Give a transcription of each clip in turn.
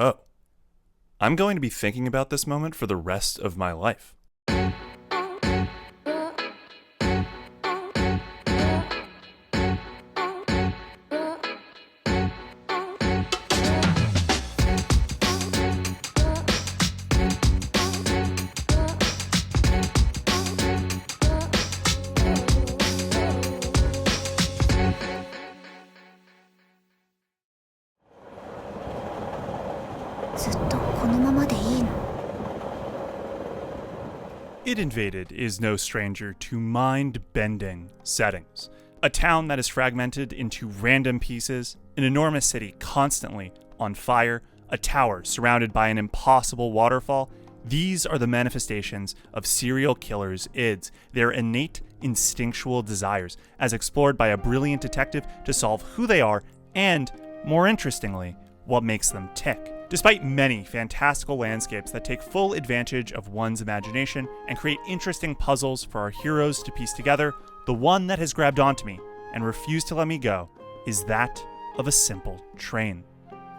Oh, I'm going to be thinking about this moment for the rest of my life. It Invaded is no stranger to mind-bending settings. A town that is fragmented into random pieces, an enormous city constantly on fire, a tower surrounded by an impossible waterfall. These are the manifestations of serial killers' ids, their innate instinctual desires, as explored by a brilliant detective to solve who they are and, more interestingly, what makes them tick. Despite many fantastical landscapes that take full advantage of one's imagination and create interesting puzzles for our heroes to piece together, the one that has grabbed onto me and refused to let me go is that of a simple train.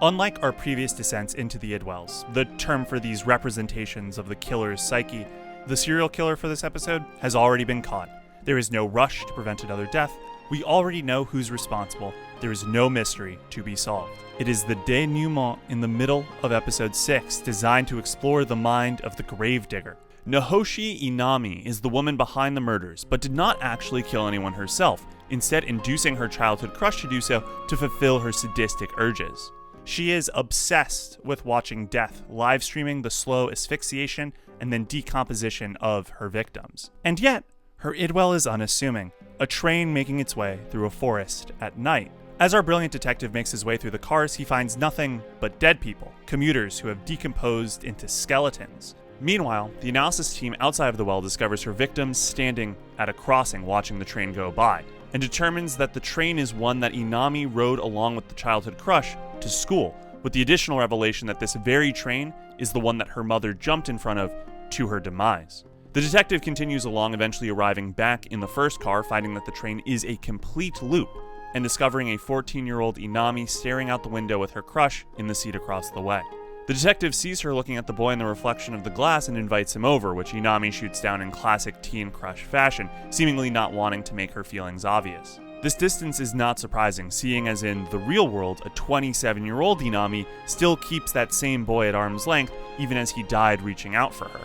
Unlike our previous descents into the Idwells, the term for these representations of the killer's psyche, the serial killer for this episode has already been caught. There is no rush to prevent another death. We already know who's responsible. There is no mystery to be solved. It is the denouement in the middle of episode 6, designed to explore the mind of the gravedigger. Nahoshi Inami is the woman behind the murders, but did not actually kill anyone herself, instead inducing her childhood crush to do so to fulfill her sadistic urges. She is obsessed with watching death, live streaming the slow asphyxiation and then decomposition of her victims. And yet, her Idwell is unassuming, a train making its way through a forest at night. As our brilliant detective makes his way through the cars, he finds nothing but dead people, commuters who have decomposed into skeletons. Meanwhile, the analysis team outside of the well discovers her victims standing at a crossing watching the train go by, and determines that the train is one that Inami rode along with the childhood crush to school, with the additional revelation that this very train is the one that her mother jumped in front of to her demise. The detective continues along, eventually arriving back in the first car, finding that the train is a complete loop, and discovering a 14-year-old Inami staring out the window with her crush in the seat across the way. The detective sees her looking at the boy in the reflection of the glass and invites him over, which Inami shoots down in classic teen crush fashion, seemingly not wanting to make her feelings obvious. This distance is not surprising, seeing as in the real world, a 27-year-old Inami still keeps that same boy at arm's length, even as he died reaching out for her.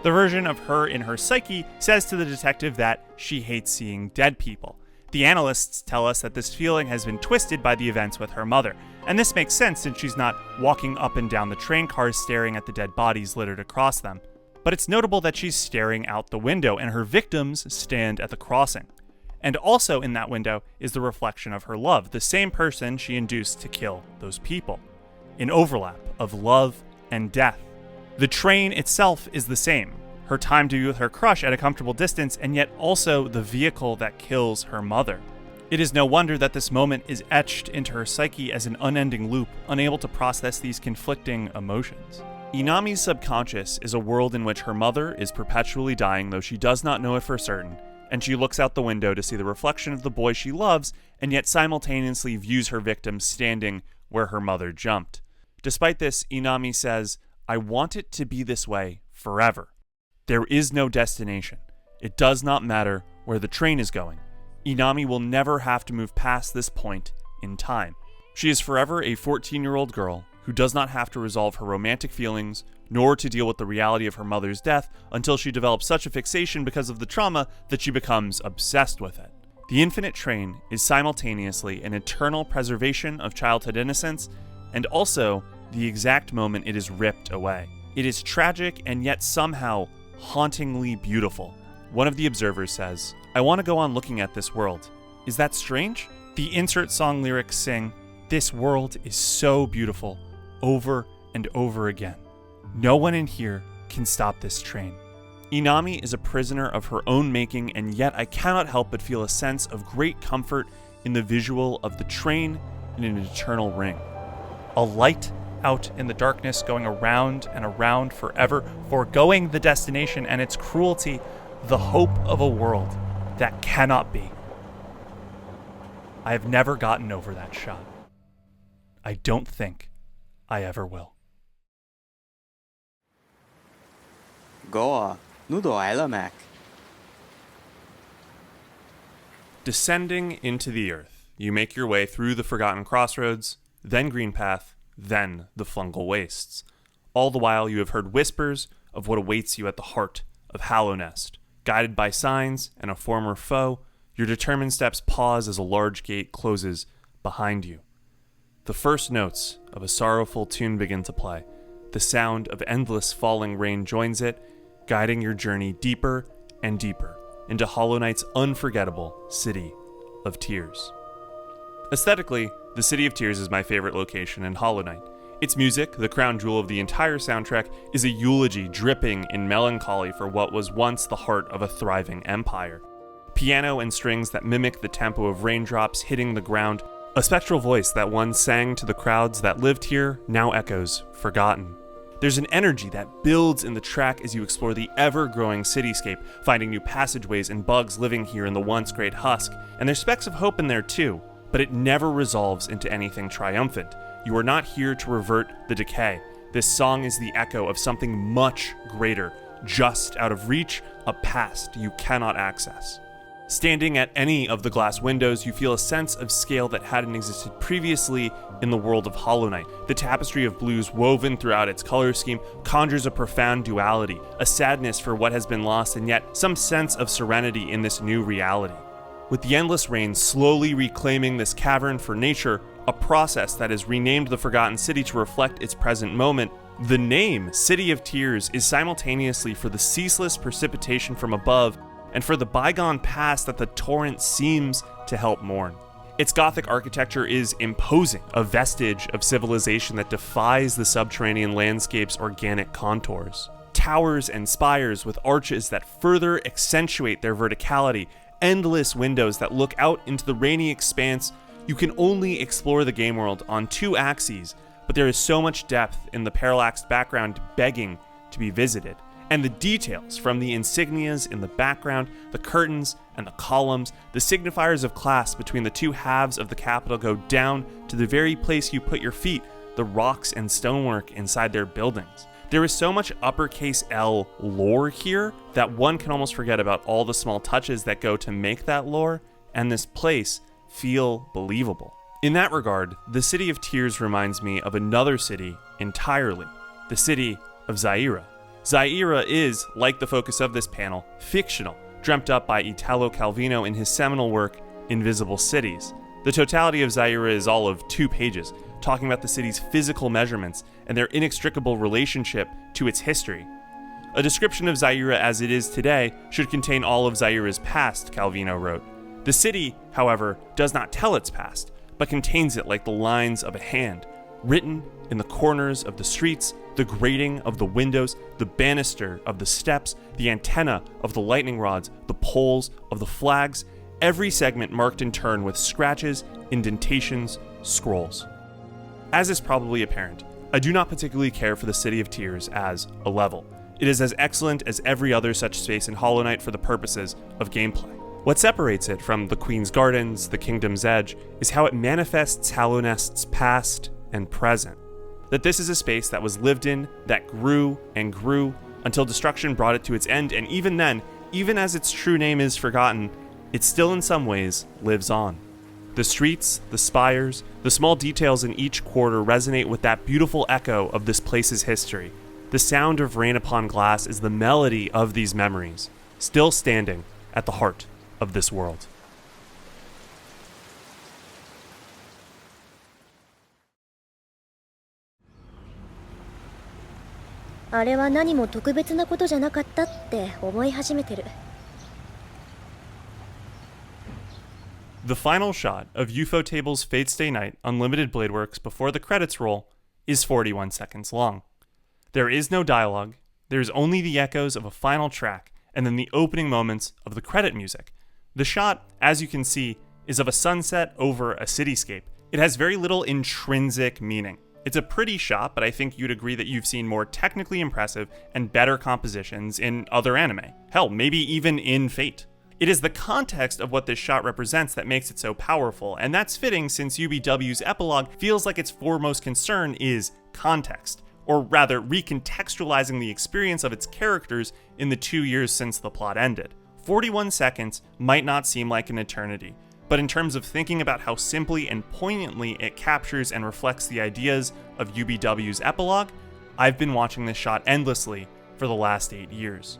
The version of her in her psyche says to the detective that she hates seeing dead people. The analysts tell us that this feeling has been twisted by the events with her mother, and this makes sense since she's not walking up and down the train cars staring at the dead bodies littered across them. But it's notable that she's staring out the window and her victims stand at the crossing. And also in that window is the reflection of her love, the same person she induced to kill those people. An overlap of love and death. The train itself is the same. Her time to be with her crush at a comfortable distance, and yet also the vehicle that kills her mother. It is no wonder that this moment is etched into her psyche as an unending loop, unable to process these conflicting emotions. Inami's subconscious is a world in which her mother is perpetually dying, though she does not know it for certain, and she looks out the window to see the reflection of the boy she loves, and yet simultaneously views her victim standing where her mother jumped. Despite this, Inami says, "I want it to be this way forever. There is no destination. It does not matter where the train is going. Inami will never have to move past this point in time. She is forever a 14-year-old girl who does not have to resolve her romantic feelings, nor to deal with the reality of her mother's death until she develops such a fixation because of the trauma that she becomes obsessed with it." The infinite train is simultaneously an eternal preservation of childhood innocence, and also the exact moment it is ripped away. It is tragic and yet somehow hauntingly beautiful. One of the observers says, "I want to go on looking at this world. Is that strange?" The insert song lyrics sing, "This world is so beautiful," over and over again. No one in here can stop this train. Inami is a prisoner of her own making, and yet I cannot help but feel a sense of great comfort in the visual of the train in an eternal ring. A light out in the darkness, going around and around forever, foregoing the destination and its cruelty, the hope of a world that cannot be. I have never gotten over that shot. I don't think I ever will. Goa, nudo ailamak. Descending into the earth, you make your way through the Forgotten Crossroads, then Green Path, then the Fungal Wastes. All the while, you have heard whispers of what awaits you at the heart of Hallownest. Guided by signs and a former foe, your determined steps pause as a large gate closes behind you. The first notes of a sorrowful tune begin to play. The sound of endless falling rain joins it, guiding your journey deeper and deeper into Hollow Knight's unforgettable City of Tears. Aesthetically, the City of Tears is my favorite location in Hollow Knight. Its music, the crown jewel of the entire soundtrack, is a eulogy dripping in melancholy for what was once the heart of a thriving empire. Piano and strings that mimic the tempo of raindrops hitting the ground, a spectral voice that once sang to the crowds that lived here now echoes forgotten. There's an energy that builds in the track as you explore the ever-growing cityscape, finding new passageways and bugs living here in the once great husk, and there's specks of hope in there too, but it never resolves into anything triumphant. You are not here to revert the decay. This song is the echo of something much greater, just out of reach, a past you cannot access. Standing at any of the glass windows, you feel a sense of scale that hadn't existed previously in the world of Hollow Knight. The tapestry of blues woven throughout its color scheme conjures a profound duality, a sadness for what has been lost and yet some sense of serenity in this new reality. With the endless rain slowly reclaiming this cavern for nature, a process that has renamed the Forgotten City to reflect its present moment, the name City of Tears is simultaneously for the ceaseless precipitation from above and for the bygone past that the torrent seems to help mourn. Its Gothic architecture is imposing, a vestige of civilization that defies the subterranean landscape's organic contours. Towers and spires with arches that further accentuate their verticality, endless windows that look out into the rainy expanse. You can only explore the game world on two axes, but there is so much depth in the parallaxed background begging to be visited. And the details from the insignias in the background, the curtains and the columns, the signifiers of class between the two halves of the capital go down to the very place you put your feet, the rocks and stonework inside their buildings. There is so much uppercase L lore here that one can almost forget about all the small touches that go to make that lore and this place feel believable. In that regard, the City of Tears reminds me of another city entirely, the city of Zaira. Zaira is, like the focus of this panel, fictional, dreamt up by Italo Calvino in his seminal work, Invisible Cities. The totality of Zaira is all of 2 pages, talking about the city's physical measurements and their inextricable relationship to its history. A description of Zaira as it is today should contain all of Zaira's past, Calvino wrote. The city, however, does not tell its past, but contains it like the lines of a hand, written in the corners of the streets, the grating of the windows, the banister of the steps, the antenna of the lightning rods, the poles of the flags, every segment marked in turn with scratches, indentations, scrolls. As is probably apparent, I do not particularly care for the City of Tears as a level. It is as excellent as every other such space in Hollow Knight for the purposes of gameplay. What separates it from the Queen's Gardens, the Kingdom's Edge, is how it manifests Hallownest's past and present. That this is a space that was lived in, that grew and grew until destruction brought it to its end, and even then, even as its true name is forgotten, it still in some ways lives on. The streets, the spires, the small details in each quarter resonate with that beautiful echo of this place's history. The sound of rain upon glass is the melody of these memories, still standing at the heart of this world. あれは何も特別なことじゃなかったって思い始めてる。 The final shot of Ufotable's Fate's Day Night Unlimited Bladeworks before the credits roll is 41 seconds long. There is no dialogue, there is only the echoes of a final track and then the opening moments of the credit music. The shot, as you can see, is of a sunset over a cityscape. It has very little intrinsic meaning. It's a pretty shot, but I think you'd agree that you've seen more technically impressive and better compositions in other anime. Hell, maybe even in Fate. It is the context of what this shot represents that makes it so powerful, and that's fitting since UBW's epilogue feels like its foremost concern is context, or rather recontextualizing the experience of its characters in the 2 years since the plot ended. 41 seconds might not seem like an eternity, but in terms of thinking about how simply and poignantly it captures and reflects the ideas of UBW's epilogue, I've been watching this shot endlessly for the last 8 years.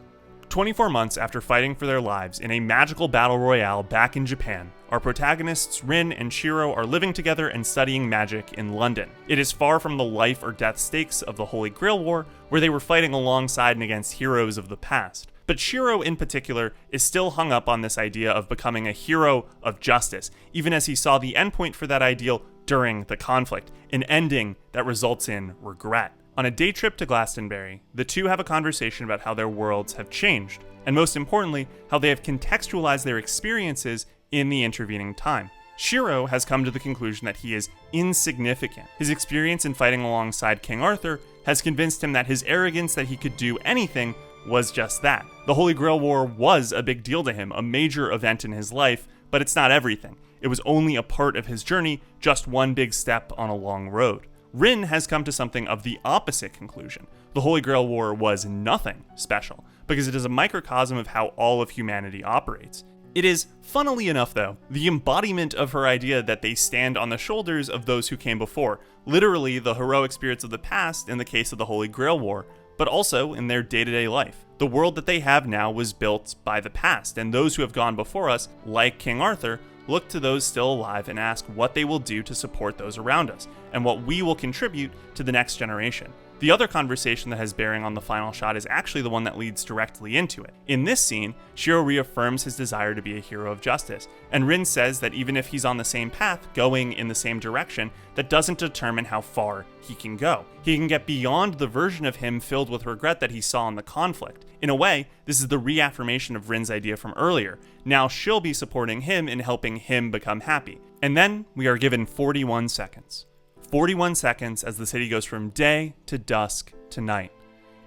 24 months after fighting for their lives in a magical battle royale back in Japan, our protagonists Rin and Shiro are living together and studying magic in London. It is far from the life or death stakes of the Holy Grail War, where they were fighting alongside and against heroes of the past. But Shiro in particular is still hung up on this idea of becoming a hero of justice, even as he saw the endpoint for that ideal during the conflict, an ending that results in regret. On a day trip to Glastonbury, the two have a conversation about how their worlds have changed, and most importantly, how they have contextualized their experiences in the intervening time. Shiro has come to the conclusion that he is insignificant. His experience in fighting alongside King Arthur has convinced him that his arrogance that he could do anything was just that. The Holy Grail War was a big deal to him, a major event in his life, but it's not everything. It was only a part of his journey, just one big step on a long road. Rin has come to something of the opposite conclusion. The Holy Grail War was nothing special, because it is a microcosm of how all of humanity operates. It is, funnily enough though, the embodiment of her idea that they stand on the shoulders of those who came before, literally the heroic spirits of the past in the case of the Holy Grail War, but also in their day-to-day life. The world that they have now was built by the past, and those who have gone before us, like King Arthur, look to those still alive and ask what they will do to support those around us, and what we will contribute to the next generation. The other conversation that has bearing on the final shot is actually the one that leads directly into it. In this scene, Shiro reaffirms his desire to be a hero of justice, and Rin says that even if he's on the same path, going in the same direction, that doesn't determine how far he can go. He can get beyond the version of him filled with regret that he saw in the conflict. In a way, this is the reaffirmation of Rin's idea from earlier. Now she'll be supporting him in helping him become happy. And then we are given 41 seconds. 41 seconds as the city goes from day to dusk to night.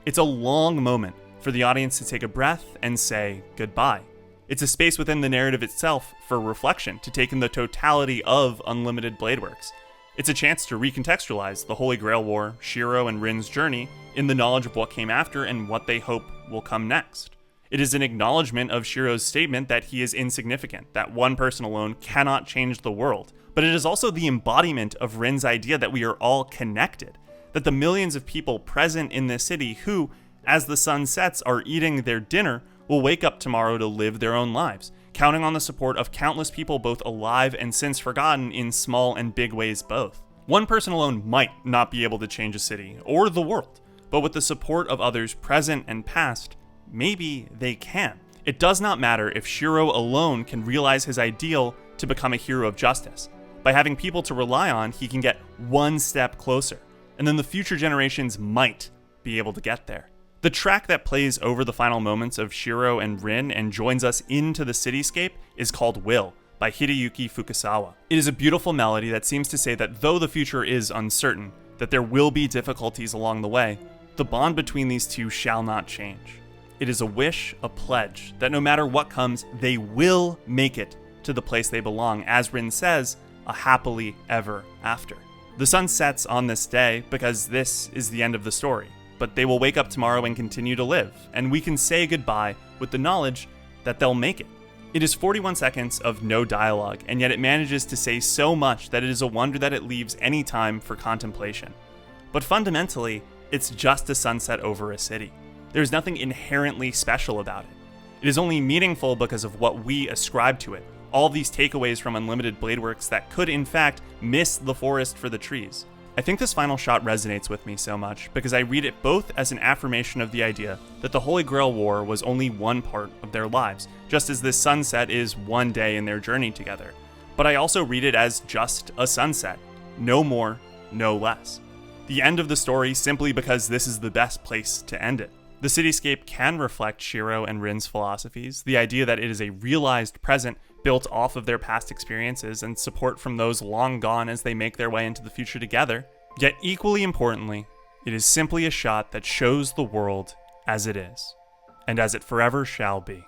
It's a long moment for the audience to take a breath and say goodbye. It's a space within the narrative itself for reflection, to take in the totality of Unlimited Blade Works. It's a chance to recontextualize the Holy Grail War, Shiro and Rin's journey, in the knowledge of what came after and what they hope will come next. It is an acknowledgement of Shiro's statement that he is insignificant, that one person alone cannot change the world. But it is also the embodiment of Rin's idea that we are all connected, that the millions of people present in this city who, as the sun sets, are eating their dinner, will wake up tomorrow to live their own lives, counting on the support of countless people both alive and since forgotten in small and big ways both. One person alone might not be able to change a city or the world, but with the support of others present and past, maybe they can. It does not matter if Shiro alone can realize his ideal to become a hero of justice. By having people to rely on, he can get one step closer, and then the future generations might be able to get there. The track that plays over the final moments of Shiro and Rin and joins us into the cityscape is called Will by Hideyuki Fukasawa. It is a beautiful melody that seems to say that though the future is uncertain, that there will be difficulties along the way, the bond between these two shall not change. It is a wish, a pledge, that no matter what comes, they will make it to the place they belong, as Rin says, a happily ever after. The sun sets on this day because this is the end of the story, but they will wake up tomorrow and continue to live, and we can say goodbye with the knowledge that they'll make it. It is 41 seconds of no dialogue, and yet it manages to say so much that it is a wonder that it leaves any time for contemplation. But fundamentally, it's just a sunset over a city. There's nothing inherently special about it. It is only meaningful because of what we ascribe to it. All these takeaways from Unlimited Blade Works that could in fact miss the forest for the trees. I think this final shot resonates with me so much because I read it both as an affirmation of the idea that the Holy Grail War was only one part of their lives, just as this sunset is one day in their journey together. But I also read it as just a sunset, no more, no less. The end of the story simply because this is the best place to end it. The cityscape can reflect Shiro and Rin's philosophies, the idea that it is a realized present built off of their past experiences and support from those long gone as they make their way into the future together. Yet equally importantly, it is simply a shot that shows the world as it is, and as it forever shall be.